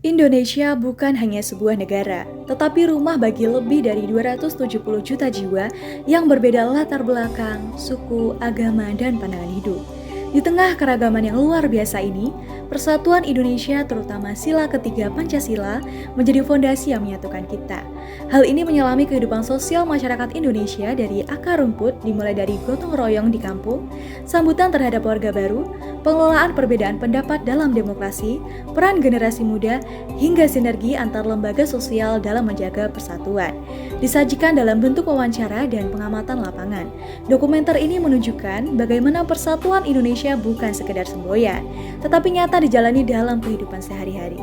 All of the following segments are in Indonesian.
Indonesia bukan hanya sebuah negara, tetapi rumah bagi lebih dari 270 juta jiwa yang berbeda latar belakang, suku, agama, dan pandangan hidup. Di tengah keragaman yang luar biasa ini, persatuan Indonesia terutama sila ketiga Pancasila menjadi fondasi yang menyatukan kita. Hal ini menyelami kehidupan sosial masyarakat Indonesia dari akar rumput dimulai dari gotong royong di kampung, sambutan terhadap warga baru, pengelolaan perbedaan pendapat dalam demokrasi, peran generasi muda, hingga sinergi antar lembaga sosial dalam menjaga persatuan. Disajikan dalam bentuk wawancara dan pengamatan lapangan. Dokumenter ini menunjukkan bagaimana persatuan Indonesia bukan sekedar semboyan, tetapi nyata dijalani dalam kehidupan sehari-hari.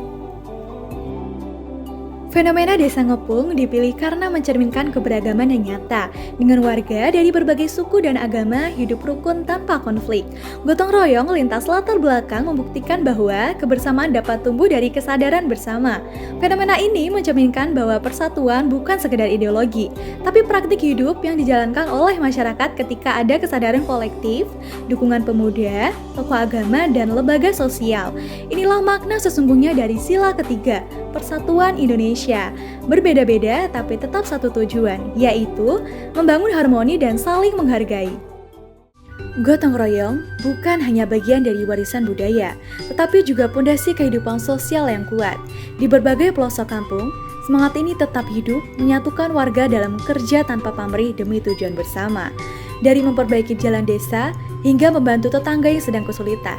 Fenomena Desa Ngepung dipilih karena mencerminkan keberagaman yang nyata, dengan warga dari berbagai suku dan agama hidup rukun tanpa konflik. Gotong royong lintas latar belakang membuktikan bahwa kebersamaan dapat tumbuh dari kesadaran bersama. Fenomena ini mencerminkan bahwa persatuan bukan sekedar ideologi, tapi praktik hidup yang dijalankan oleh masyarakat ketika ada kesadaran kolektif, dukungan pemuda, tokoh agama, dan lembaga sosial. Inilah makna sesungguhnya dari sila ketiga, persatuan Indonesia. Berbeda-beda tapi tetap satu tujuan, yaitu membangun harmoni dan saling menghargai. Gotong royong bukan hanya bagian dari warisan budaya, tetapi juga pondasi kehidupan sosial yang kuat. Di berbagai pelosok kampung, semangat ini tetap hidup, menyatukan warga dalam kerja tanpa pamrih demi tujuan bersama. Dari memperbaiki jalan desa, hingga membantu tetangga yang sedang kesulitan.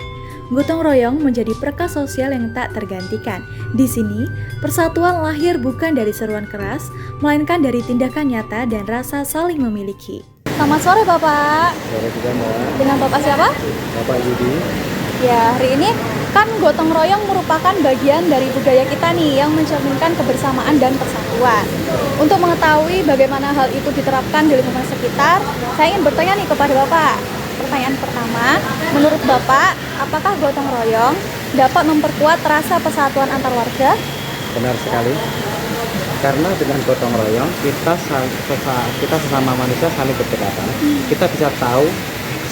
Gotong royong menjadi perkas sosial yang tak tergantikan. Di sini, persatuan lahir bukan dari seruan keras, melainkan dari tindakan nyata dan rasa saling memiliki. Selamat sore, Bapak. Sore juga, Mbak. Dengan Bapak siapa? Bapak Yudi. Ya, hari ini kan gotong royong merupakan bagian dari budaya kita nih yang mencerminkan kebersamaan dan persatuan. Untuk mengetahui bagaimana hal itu diterapkan di lingkungan sekitar, saya ingin bertanya nih kepada Bapak. Pertanyaan pertama, menurut Bapak, apakah gotong royong dapat memperkuat rasa persatuan antar warga? Benar sekali. Karena dengan gotong royong kita sesama manusia saling berdekatan. Kita bisa tahu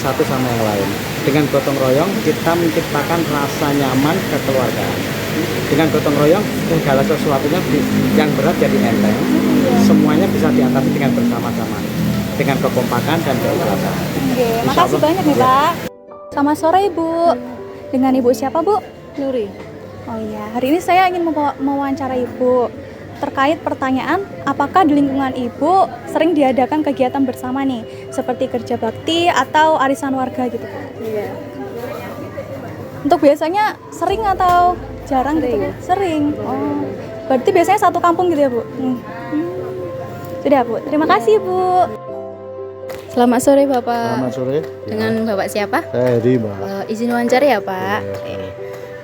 satu sama yang lain. Dengan gotong royong kita menciptakan rasa nyaman kekeluargaan. Dengan gotong royong segala sesuatunya yang berat jadi enteng. Semuanya bisa diatasi dengan bersama-sama, dengan kekompakan dan keikhlasan. Oke, makasih banyak nih, Pak. Selamat sore, Ibu. Dengan Ibu siapa, Bu? Nuri. Oh iya, hari ini saya ingin mewawancara Ibu terkait pertanyaan apakah di lingkungan Ibu sering diadakan kegiatan bersama nih, seperti kerja bakti atau arisan warga gitu, Bu? Iya. Untuk biasanya sering atau jarang gitu, Bu? Sering. Oh, berarti biasanya satu kampung gitu ya, Bu? Sudah, Bu. Terima kasih, Bu. Selamat sore Bapak. Selamat sore. Dengan Bapak siapa? Saya Hedi, Mbak. Izin wawancara ya Pak.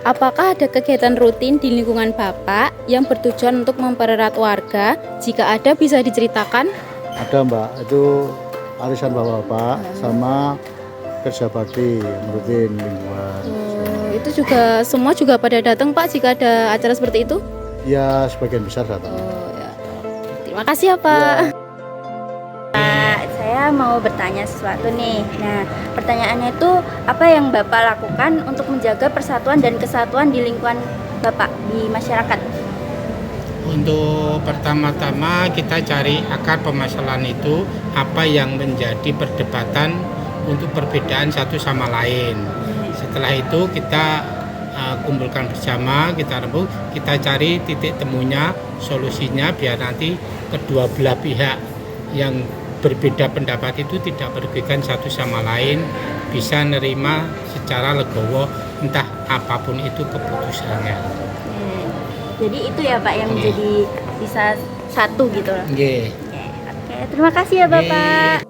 Apakah ada kegiatan rutin di lingkungan Bapak yang bertujuan untuk mempererat warga? Jika ada bisa diceritakan? Ada, Mbak. Itu arisan bapak-bapak sama kerja bakti yang rutin lingkungan. Itu juga semua juga pada datang Pak jika ada acara seperti itu? Ya, sebagian besar datang. Ya. Terima kasih ya Pak. Saya mau bertanya sesuatu nih. Nah, pertanyaannya itu apa yang Bapak lakukan untuk menjaga persatuan dan kesatuan di lingkungan Bapak di masyarakat? Untuk pertama-tama kita cari akar permasalahan itu apa yang menjadi perdebatan untuk perbedaan satu sama lain. Setelah itu kita kumpulkan bersama, kita rembuk, kita cari titik temunya, solusinya biar nanti kedua belah pihak yang berbeda pendapat itu tidak merugikan satu sama lain, bisa nerima secara legowo entah apapun itu keputusannya. Jadi itu ya Pak yang jadi bisa satu gitu loh. Oke, terima kasih ya Bapak.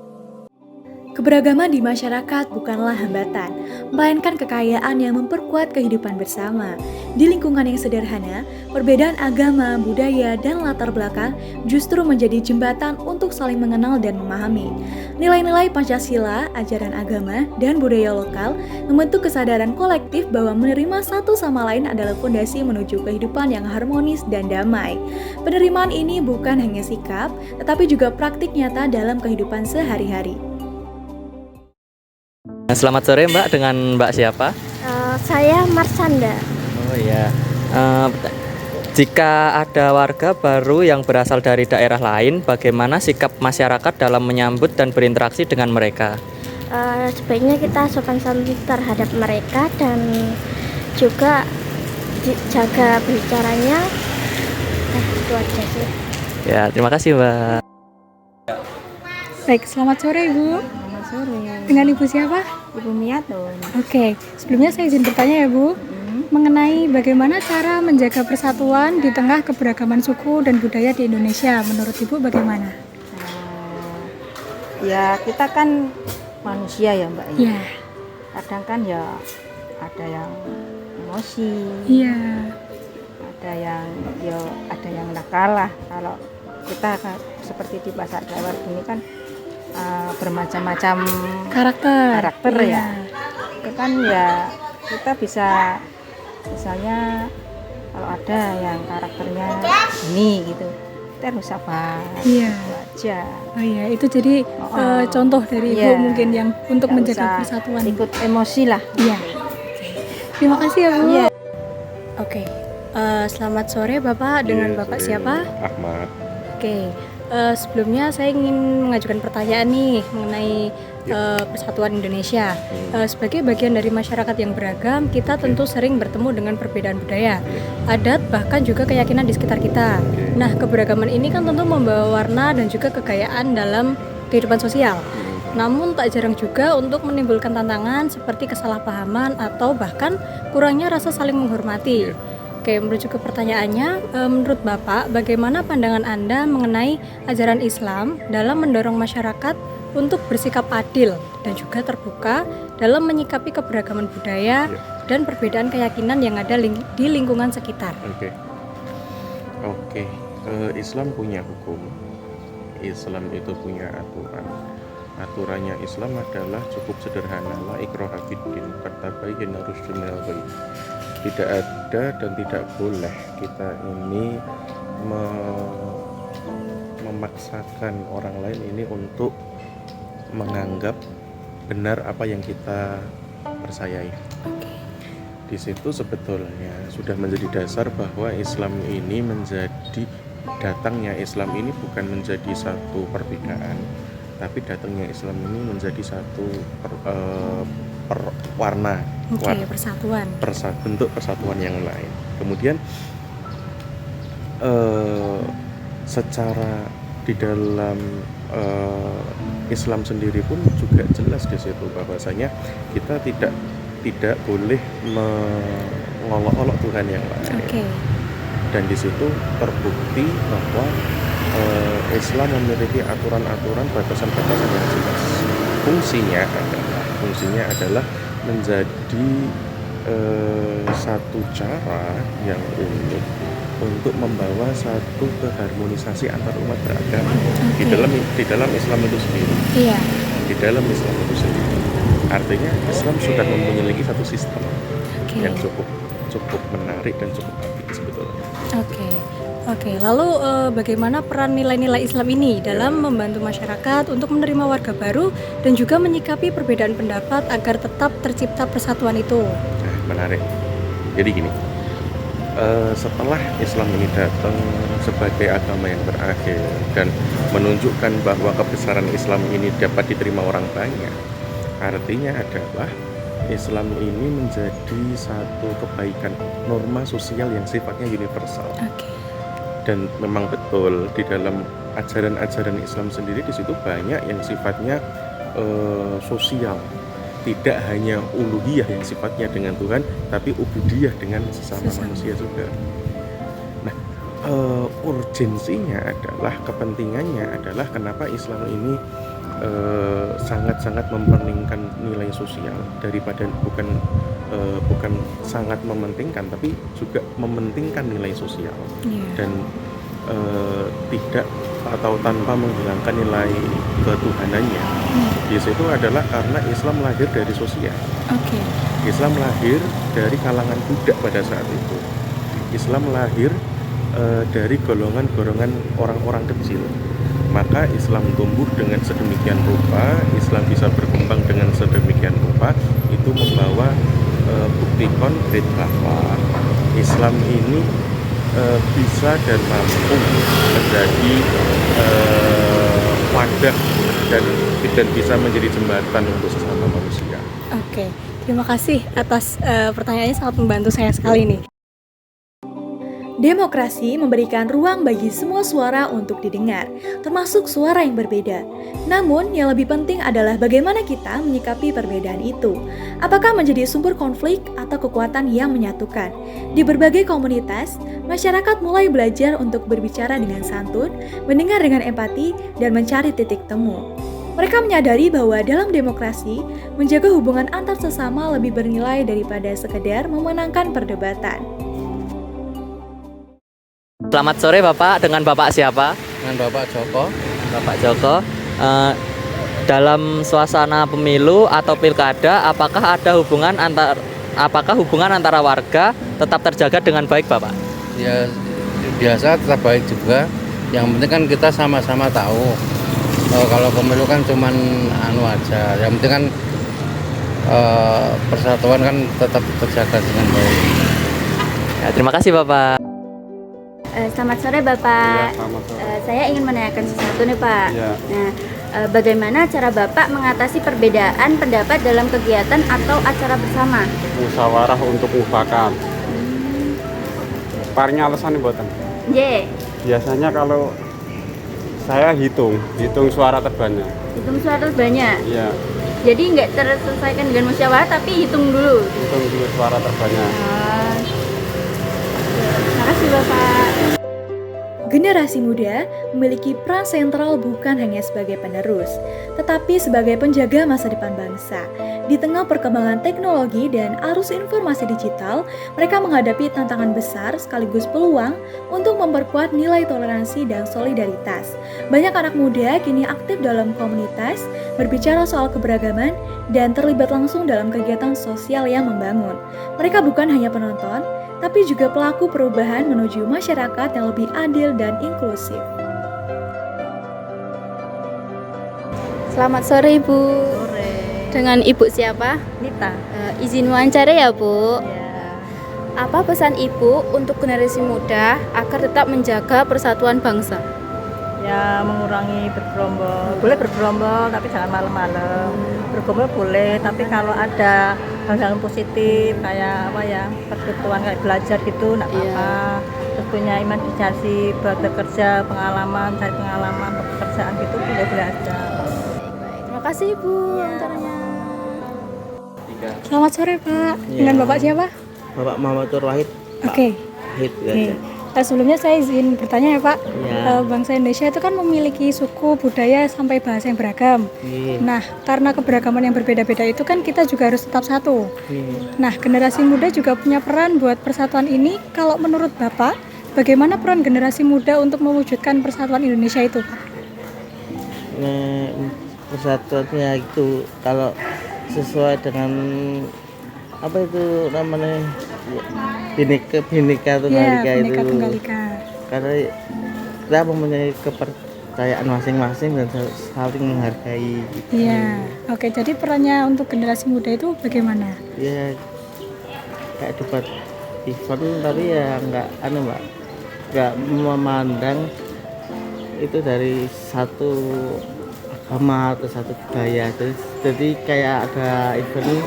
Keberagaman di masyarakat bukanlah hambatan, melainkan kekayaan yang memperkuat kehidupan bersama. Di lingkungan yang sederhana, perbedaan agama, budaya, dan latar belakang justru menjadi jembatan untuk saling mengenal dan memahami. Nilai-nilai Pancasila, ajaran agama, dan budaya lokal membentuk kesadaran kolektif bahwa menerima satu sama lain adalah fondasi menuju kehidupan yang harmonis dan damai. Penerimaan ini bukan hanya sikap, tetapi juga praktik nyata dalam kehidupan sehari-hari. Selamat sore Mbak, dengan Mbak siapa? Saya Marsanda. Oh iya. Jika ada warga baru yang berasal dari daerah lain, bagaimana sikap masyarakat dalam menyambut dan berinteraksi dengan mereka? Sebaiknya kita sopan santun terhadap mereka dan juga jaga bicaranya. Itu aja sih. Ya, terima kasih, Mbak. Baik, selamat sore Ibu. Selamat sore, Dengan Ibu siapa? Ibu Miatun. Oke, sebelumnya saya izin bertanya ya Bu, mengenai bagaimana cara menjaga persatuan di tengah keberagaman suku dan budaya di Indonesia. Menurut Ibu bagaimana? Ya kita kan manusia ya Mbak. Ya, Kadang kan ya ada yang emosi, iya, ada yang nakal lah. Kalau kita seperti di pasar Dawar ini kan bermacam-macam karakter Iya. ya. Itu kan ya kita bisa misalnya kalau ada yang karakternya ini gitu, kita harus sabar. Iya. Itu aja. Oh iya, itu jadi contoh dari Ibu Iya. mungkin yang untuk Nggak menjaga usah persatuan. ikut emosi lah. Iya. Terima kasih ya Bu. Iya. Oke, selamat sore Bapak. Dengan Bapak siapa? Ahmad. Oke, sebelumnya saya ingin mengajukan pertanyaan nih mengenai persatuan Indonesia. Sebagai bagian dari masyarakat yang beragam, kita tentu sering bertemu dengan perbedaan budaya, adat, bahkan juga keyakinan di sekitar kita. Nah, keberagaman ini kan tentu membawa warna dan juga kekayaan dalam kehidupan sosial. Namun tak jarang juga untuk menimbulkan tantangan seperti kesalahpahaman atau bahkan kurangnya rasa saling menghormati. Oke, menuju ke pertanyaannya, menurut Bapak, bagaimana pandangan Anda mengenai ajaran Islam dalam mendorong masyarakat untuk bersikap adil dan juga terbuka dalam menyikapi keberagaman budaya dan perbedaan keyakinan yang ada di lingkungan sekitar? Oke. Islam punya hukum. Islam itu punya aturan. Aturannya Islam adalah cukup sederhana, la ikraha fiddin, qad tabayyana rusydu minal ghayy. Tidak ada dan tidak boleh kita ini memaksakan orang lain ini untuk menganggap benar apa yang kita percayai. Di situ sebetulnya sudah menjadi dasar bahwa Islam ini datangnya Islam ini bukan menjadi satu perbedaan, tapi datangnya Islam ini menjadi satu warna, Persatuan. bentuk persatuan yang lain. Kemudian secara di dalam Islam sendiri pun juga jelas di situ bahwasanya kita tidak boleh mengolok-olok Tuhan yang lain. Dan di situ terbukti bahwa Islam memiliki aturan-aturan, batasan-batasan yang jelas. Fungsinya adalah menjadi satu cara yang unik untuk membawa satu keharmonisasi antar umat beragama di dalam Islam itu sendiri. Iya. Di dalam Islam itu sendiri. Artinya Islam sudah memiliki satu sistem yang cukup menarik dan cukup apik sebetulnya. Oke. Lalu bagaimana peran nilai-nilai Islam ini dalam membantu masyarakat untuk menerima warga baru dan juga menyikapi perbedaan pendapat agar tetap tercipta persatuan itu? Nah, menarik. Jadi gini, setelah Islam ini datang sebagai agama yang berakhir dan menunjukkan bahwa kebesaran Islam ini dapat diterima orang banyak, artinya adalah Islam ini menjadi satu kebaikan, norma sosial yang sifatnya universal. Dan memang betul di dalam ajaran-ajaran Islam sendiri di situ banyak yang sifatnya sosial, tidak hanya uluhiyah yang sifatnya dengan Tuhan, tapi ubudiyah dengan sesama manusia juga. Nah, urgensinya adalah, kepentingannya adalah kenapa Islam ini sangat-sangat mementingkan nilai sosial daripada bukan sangat mementingkan, tapi juga mementingkan nilai sosial dan tidak atau tanpa menghilangkan nilai ketuhanannya. Di situ adalah karena Islam lahir dari sosial. Islam lahir dari kalangan budak pada saat itu. Islam lahir dari golongan-golongan orang-orang kecil. Maka Islam tumbuh dengan sedemikian rupa, Islam bisa berkembang dengan sedemikian rupa, itu membawa bukti konkret bahwa Islam ini bisa dan mampu menjadi wadah dan bisa menjadi jembatan untuk sesama manusia. Oke, terima kasih atas pertanyaannya, sangat membantu saya sekali nih. Demokrasi memberikan ruang bagi semua suara untuk didengar, termasuk suara yang berbeda. Namun, yang lebih penting adalah bagaimana kita menyikapi perbedaan itu. Apakah menjadi sumber konflik atau kekuatan yang menyatukan? Di berbagai komunitas, masyarakat mulai belajar untuk berbicara dengan santun, mendengar dengan empati, dan mencari titik temu. Mereka menyadari bahwa dalam demokrasi, menjaga hubungan antar sesama lebih bernilai daripada sekedar memenangkan perdebatan. Selamat sore Bapak, dengan Bapak siapa? Dengan Bapak Joko. Bapak Joko. Dalam suasana pemilu atau pilkada, apakah hubungan antara warga tetap terjaga dengan baik, Bapak? Ya biasa tetap baik juga. Yang penting kan kita sama-sama tahu. Kalau pemilu kan cuman aja. Yang penting kan persatuan kan tetap terjaga dengan baik. Ya, terima kasih Bapak. Selamat sore Bapak. Ya, selamat sore. Saya ingin menanyakan sesuatu nih Pak. Ya. Nah, bagaimana cara Bapak mengatasi perbedaan pendapat dalam kegiatan atau acara bersama? Musyawarah untuk mufakat. Paling alasan buatan. J. Biasanya kalau saya hitung suara terbanyak. Hitung suara terbanyak. Iya, Jadi nggak terselesaikan dengan musyawarah tapi hitung dulu. hitung dulu suara terbanyak. Terima kasih Bapak. Generasi muda memiliki peran sentral bukan hanya sebagai penerus, tetapi sebagai penjaga masa depan bangsa. Di tengah perkembangan teknologi dan arus informasi digital, mereka menghadapi tantangan besar sekaligus peluang untuk memperkuat nilai toleransi dan solidaritas. Banyak anak muda kini aktif dalam komunitas, berbicara soal keberagaman, dan terlibat langsung dalam kegiatan sosial yang membangun. Mereka bukan hanya penonton, tapi juga pelaku perubahan menuju masyarakat yang lebih adil dan inklusif. Selamat sore Ibu. Sore. Dengan Ibu siapa? Nita. Izin wawancara ya Bu. Ya. Apa pesan Ibu untuk generasi muda agar tetap menjaga persatuan bangsa? Ya, mengurangi bergerombol. Boleh bergerombol tapi jangan malam-malam. Bergerombol boleh, tapi kalau ada hal-hal positif kayak apa ya, persekutuan kayak belajar gitu enggak apa-apa. Terus punya imajinasi buat bekerja, cari pengalaman pekerjaan gitu boleh-boleh aja. Terima kasih Ibu wawancaranya. Selamat sore Pak, Iya. dengan Bapak siapa? Bapak Muhammadur Wahid. Oke. Wahid. Sebelumnya saya izin bertanya ya Pak. Ya. Bangsa Indonesia itu kan memiliki suku, budaya, sampai bahasa yang beragam. Nah, karena keberagaman yang berbeda-beda itu kan kita juga harus tetap satu. Nah, generasi muda juga punya peran buat persatuan ini. Kalau menurut Bapak, bagaimana peran generasi muda untuk mewujudkan persatuan Indonesia itu Pak? Persatuannya itu kalau sesuai dengan apa itu namanya Bhinneka Tunggal Ika itu. Bhinneka Tunggal Ika. Karena kita mempunyai kepercayaan masing-masing dan saling menghargai. Iya. Oke, jadi perannya untuk generasi muda itu bagaimana? Ya kayak debat event tapi ya nggak memandang itu dari satu agama atau satu budaya. Jadi kayak ada event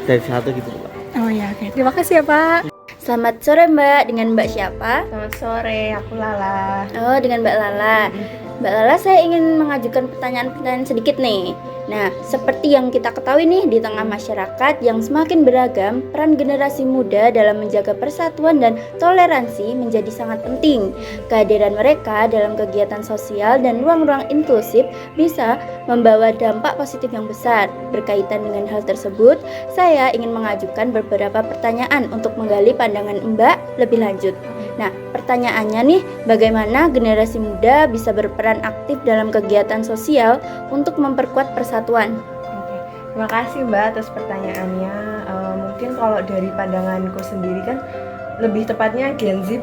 dari satu gitu Pak. Oh ya, oke. Terima kasih ya Pak. Selamat sore Mbak, dengan Mbak siapa? Selamat sore, aku Lala. Oh, dengan Mbak Lala. Mbak Lala, saya ingin mengajukan pertanyaan-pertanyaan sedikit nih. Nah, seperti yang kita ketahui nih, di tengah masyarakat yang semakin beragam, peran generasi muda dalam menjaga persatuan dan toleransi menjadi sangat penting. Kehadiran mereka dalam kegiatan sosial dan ruang-ruang inklusif bisa membawa dampak positif yang besar. Berkaitan dengan hal tersebut, saya ingin mengajukan beberapa pertanyaan untuk menggali pandangan Mbak lebih lanjut. Nah, pertanyaannya nih, bagaimana generasi muda bisa berperan aktif dalam kegiatan sosial untuk memperkuat persatuan? Terima kasih Mbak atas pertanyaannya. Mungkin kalau dari pandanganku sendiri kan lebih tepatnya Gen Z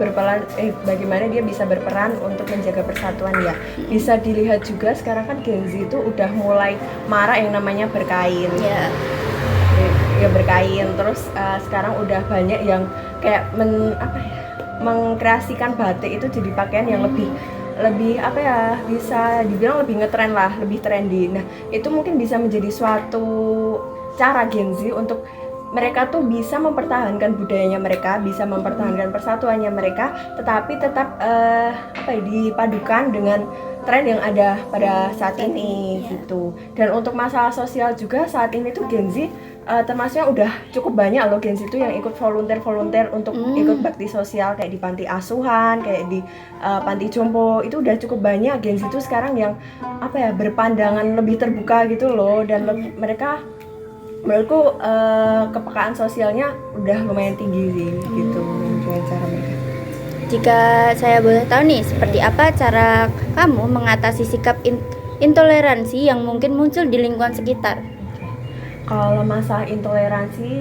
bagaimana dia bisa berperan untuk menjaga persatuan ya. Bisa dilihat juga sekarang kan Gen Z itu udah mulai marak yang namanya berkain. Ya berkain. Terus sekarang udah banyak yang kayak mengkreasikan batik itu jadi pakaian yang lebih apa ya, bisa dibilang lebih ngetren lah, lebih trendy. Nah, itu mungkin bisa menjadi suatu cara Gen Z untuk mereka tuh bisa mempertahankan budayanya mereka, bisa mempertahankan persatuannya mereka, tetapi tetap dipadukan dengan tren yang ada pada saat ini gitu. Dan untuk masalah sosial juga saat ini tuh Gen Z termasuknya udah cukup banyak loh Gen Z itu yang ikut volunteer untuk ikut bakti sosial kayak di panti asuhan, kayak di panti jompo. Itu udah cukup banyak Gen Z itu sekarang yang berpandangan lebih terbuka gitu loh, dan mereka menurutku kepekaan sosialnya udah lumayan tinggi sih gitu dengan cara mereka. Jika saya boleh tahu nih, seperti apa cara kamu mengatasi sikap intoleransi yang mungkin muncul di lingkungan sekitar? Kalau masalah intoleransi,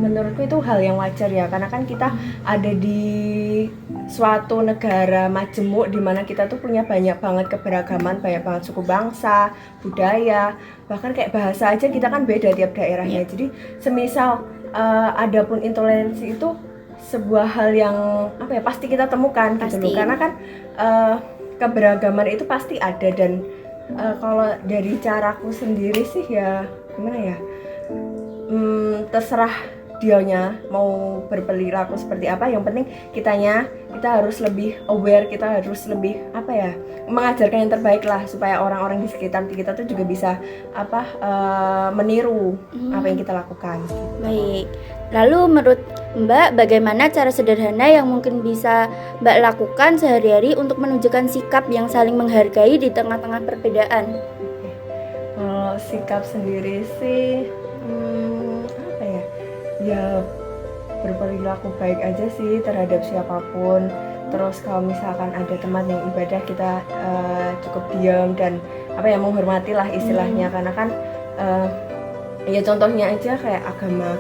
menurutku itu hal yang wajar ya, karena kan kita ada di suatu negara majemuk di mana kita tuh punya banyak banget keberagaman, banyak banget suku bangsa, budaya, bahkan kayak bahasa aja kita kan beda tiap daerahnya. Jadi semisal ada pun intoleransi itu sebuah hal yang pasti kita temukan gitu loh, karena kan keberagaman itu pasti ada. Dan kalau dari caraku sendiri sih ya gimana ya, terserah dianya mau berperilaku seperti apa, yang penting kita harus lebih aware, kita harus lebih mengajarkan yang terbaik lah, supaya orang-orang di sekitar kita tuh juga bisa meniru apa yang kita lakukan. Baik, lalu menurut Mbak, bagaimana cara sederhana yang mungkin bisa Mbak lakukan sehari-hari untuk menunjukkan sikap yang saling menghargai di tengah-tengah perbedaan? Kalau sikap sendiri sih ya berperilaku baik aja sih terhadap siapapun. Terus kalau misalkan ada teman yang ibadah, kita cukup diam dan menghormati lah istilahnya, karena kan ya contohnya aja kayak agama,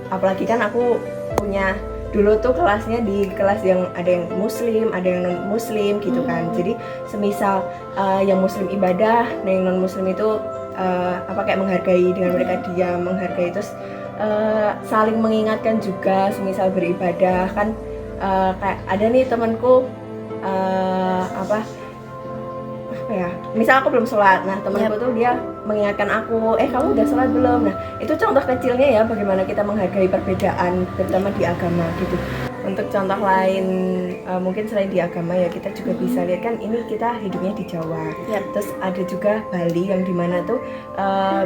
apalagi kan aku punya dulu tuh kelasnya di kelas yang ada yang muslim, ada yang non muslim gitu kan. Jadi semisal yang muslim ibadah, nah yang non muslim itu kayak menghargai, dengan mereka diam menghargai, terus saling mengingatkan juga semisal beribadah kan. Kayak ada nih temanku misal aku belum sholat, nah temanku tuh dia mengingatkan aku, kamu udah sholat belum? Nah itu contoh kecilnya ya, bagaimana kita menghargai perbedaan terutama di agama gitu. Untuk contoh lain mungkin selain di agama ya, kita juga bisa lihat kan ini kita hidupnya di Jawa. Terus ada juga Bali yang dimana tuh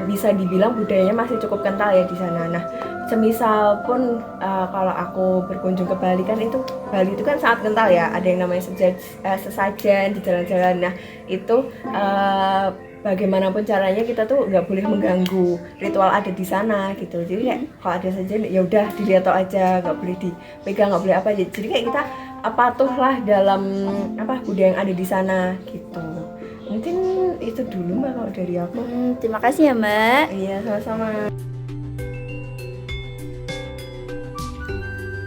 bisa dibilang budayanya masih cukup kental ya di sana. Nah semisal pun kalau aku berkunjung ke Bali kan, itu Bali itu kan sangat kental ya, ada yang namanya sesajen di jalan-jalan. Nah itu bagaimanapun caranya kita tuh nggak boleh mengganggu ritual ada di sana gitu. Jadi kayak kalau ada saja ya udah dilihat aja, nggak boleh dipegang, nggak boleh apa. Jadi kayak kita patuhlah dalam budaya yang ada di sana gitu. Mungkin itu dulu Mbak kalau dari aku. Terima kasih ya Mbak. Iya, sama-sama.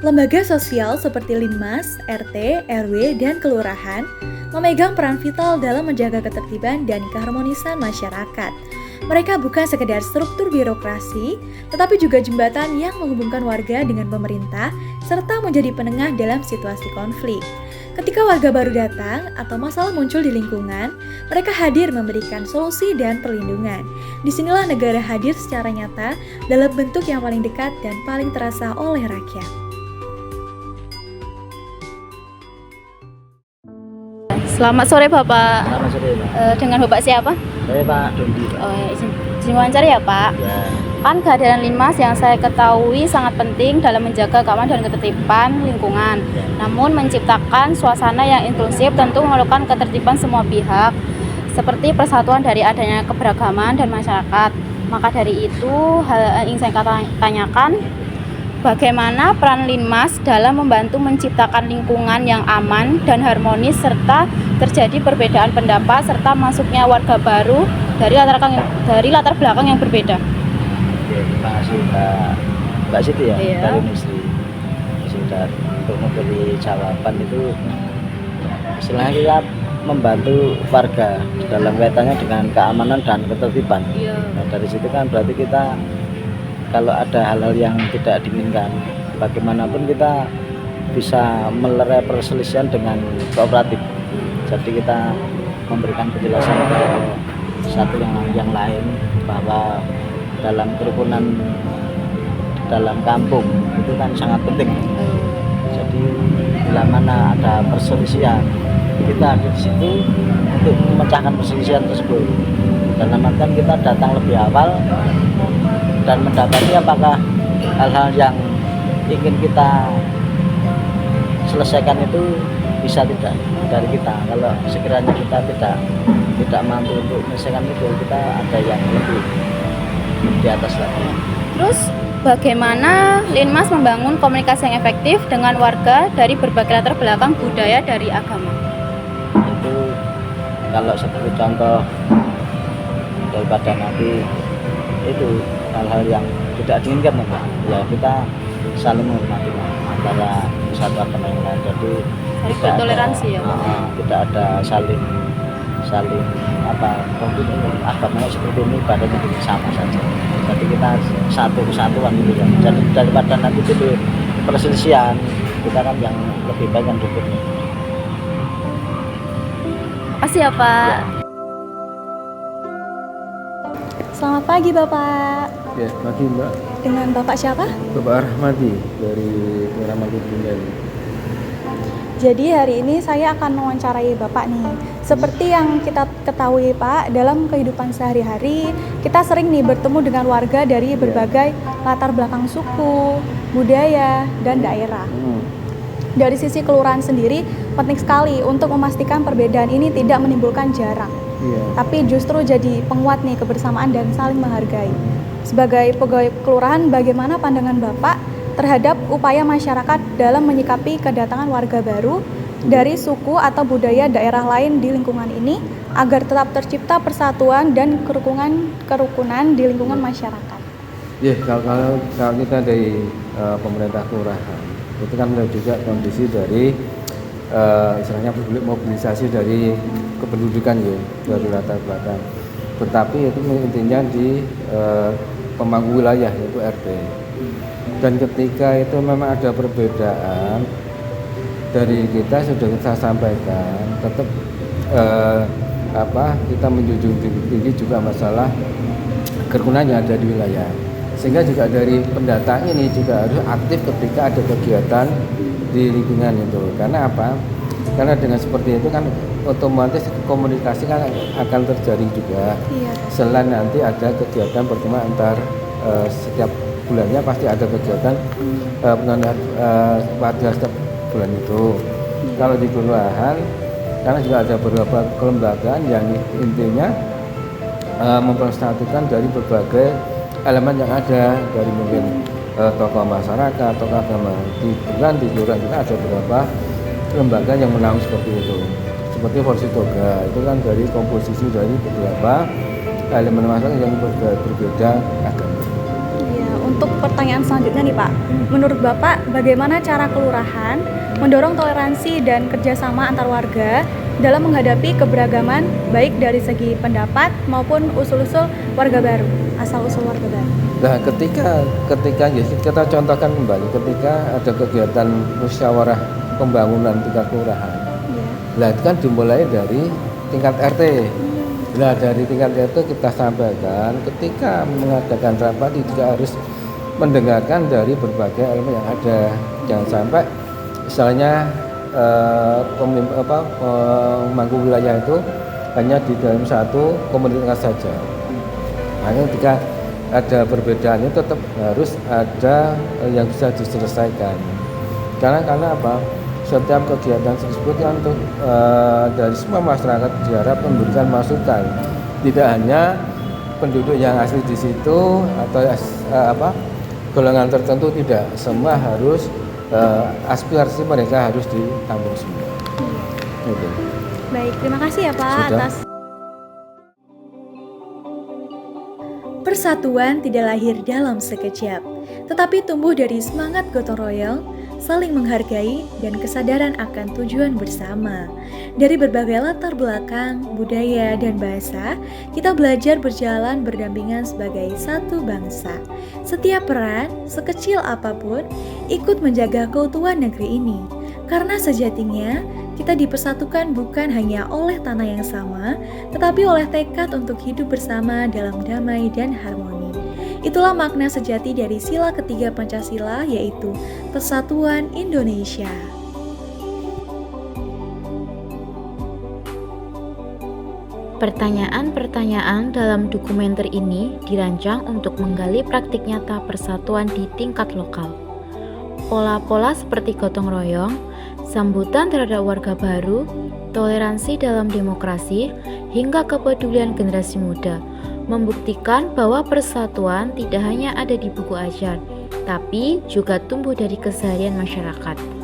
Lembaga sosial seperti Linmas, RT, RW, dan kelurahan memegang peran vital dalam menjaga ketertiban dan keharmonisan masyarakat. Mereka bukan sekedar struktur birokrasi, tetapi juga jembatan yang menghubungkan warga dengan pemerintah, serta menjadi penengah dalam situasi konflik. Ketika warga baru datang atau masalah muncul di lingkungan, mereka hadir memberikan solusi dan perlindungan. Disinilah negara hadir secara nyata dalam bentuk yang paling dekat dan paling terasa oleh rakyat. Selamat sore Bapak. Selamat sore Pak. Dengan Bapak siapa? Saya Pak Dondi Pak. Izin wawancara ya Pak. Ya. Kan kehadiran Linmas yang saya ketahui sangat penting dalam menjaga keamanan dan ketertiban lingkungan. Namun menciptakan suasana yang inklusif tentu memerlukan ketertiban semua pihak, seperti persatuan dari adanya keberagaman dan masyarakat. Maka dari itu hal yang ingin saya tanyakan, bagaimana peran Linmas dalam membantu menciptakan lingkungan yang aman dan harmonis serta terjadi perbedaan pendapat serta masuknya warga baru dari latar belakang yang berbeda. Oke, terima kasih Mbak Siti ya, dari Musri. Sudah untuk memberi jawaban itu istilahnya kita membantu warga dalam kaitannya dengan keamanan dan ketertiban. Nah, dari situ kan berarti kita kalau ada hal-hal yang tidak diinginkan, bagaimanapun kita bisa melerai perselisihan dengan kooperatif. Jadi kita memberikan penjelasan ke satu yang lain bahwa dalam kerukunan dalam kampung itu kan sangat penting. Jadi bila mana ada perselisihan, kita ada di situ untuk memecahkan perselisihan tersebut. Dalam artian kita datang lebih awal dan mendapati apakah hal-hal yang ingin kita selesaikan itu bisa tidak dari kita. Kalau sekiranya kita tidak mampu untuk menyelesaikan itu, kita ada yang lebih di atas lagi. Terus bagaimana Linmas membangun komunikasi yang efektif dengan warga dari berbagai latar belakang budaya dari agama? Itu kalau seperti contoh daripada nanti itu hal-hal yang tidak diinginkan ya kita saling menghormati antara satu agama yang lain. Jadi tidak toleransi ya, tidak ada saling mungkin agamanya seperti ini pada titik sama saja. Jadi kita satu kesatuan gitu ya. Jadi daripada nanti jadi perselisihan, kita kan yang lebih baik yang dukung. Makasih ya Pak. Ya. Selamat pagi Bapak. Ya, pagi Mbak. Dengan Bapak siapa? Bapak Rahmadi dari Ramadi Bunda. Jadi hari ini saya akan mewawancarai Bapak nih. Seperti yang kita ketahui Pak, dalam kehidupan sehari-hari kita sering nih bertemu dengan warga dari berbagai latar belakang suku, budaya, dan daerah. Dari sisi kelurahan sendiri, penting sekali untuk memastikan perbedaan ini tidak menimbulkan jarak. Tapi justru jadi penguat nih kebersamaan dan saling menghargai. Sebagai pegawai kelurahan, bagaimana pandangan Bapak terhadap upaya masyarakat dalam menyikapi kedatangan warga baru dari suku atau budaya daerah lain di lingkungan ini agar tetap tercipta persatuan dan kerukunan di lingkungan masyarakat? Ya, kalau kita dari pemerintah kelurahan, itu kan juga kondisi dari istilahnya mobilisasi dari kependudukan ya, dari latar belakang. Tetapi itu intinya di pemangku wilayah yaitu RT. Dan ketika itu memang ada perbedaan dari kita sudah kita sampaikan, tetap kita menjunjung tinggi juga masalah kerukunan yang ada di wilayah. Sehingga juga dari pendatang ini juga harus aktif ketika ada kegiatan di lingkungan itu. Karena apa? Karena dengan seperti itu kan otomatis komunikasi kan akan terjadi juga. Selain nanti ada kegiatan pertemuan antar setiap bulannya pasti ada kegiatan pada setiap bulan itu. Kalau di kelurahan karena juga ada beberapa kelembagaan yang intinya mempersatukan dari berbagai elemen yang ada, dari mungkin tokoh masyarakat, tokoh agama. Di kelurahan kita ada beberapa lembaga yang menaungi seperti itu. Seperti Polisi Toga itu kan dari komposisi dari beberapa elemen masyarakat yang berbeda agama. Untuk pertanyaan selanjutnya nih Pak, menurut Bapak bagaimana cara kelurahan mendorong toleransi dan kerjasama antar warga dalam menghadapi keberagaman baik dari segi pendapat maupun usul-usul warga baru, asal-usul warga baru? Nah, ketika ya, kita contohkan kembali ketika ada kegiatan musyawarah pembangunan tingkat kelurahan. Nah, itu kan dimulai dari tingkat RT. Nah, dari tingkat RT kita sampaikan ketika mengadakan rapat juga harus mendengarkan dari berbagai elemen yang ada. Jangan sampai misalnya pemangku wilayah itu hanya di dalam satu komunitas saja. Hanya ketika ada perbedaan itu tetap harus ada yang bisa diselesaikan. Karena apa? Setiap kegiatan tersebut kan untuk dari semua masyarakat diharap memberikan masukan. Tidak hanya penduduk yang asli di situ atau golongan tertentu, tidak. Semua harus aspirasi mereka harus ditampung semua. Gitu. Baik, terima kasih ya Pak atas. Persatuan tidak lahir dalam sekejap, tetapi tumbuh dari semangat gotong royong, saling menghargai, dan kesadaran akan tujuan bersama. Dari berbagai latar belakang, budaya, dan bahasa, kita belajar berjalan berdampingan sebagai satu bangsa. Setiap peran, sekecil apapun, ikut menjaga keutuhan negeri ini. Karena sejatinya, kita dipersatukan bukan hanya oleh tanah yang sama, tetapi oleh tekad untuk hidup bersama dalam damai dan harmoni. Itulah makna sejati dari sila ketiga Pancasila, yaitu Persatuan Indonesia. Pertanyaan-pertanyaan dalam dokumenter ini dirancang untuk menggali praktik nyata persatuan di tingkat lokal. Pola-pola seperti gotong royong, sambutan terhadap warga baru, toleransi dalam demokrasi, hingga kepedulian generasi muda membuktikan bahwa persatuan tidak hanya ada di buku ajar, tapi juga tumbuh dari keseharian masyarakat.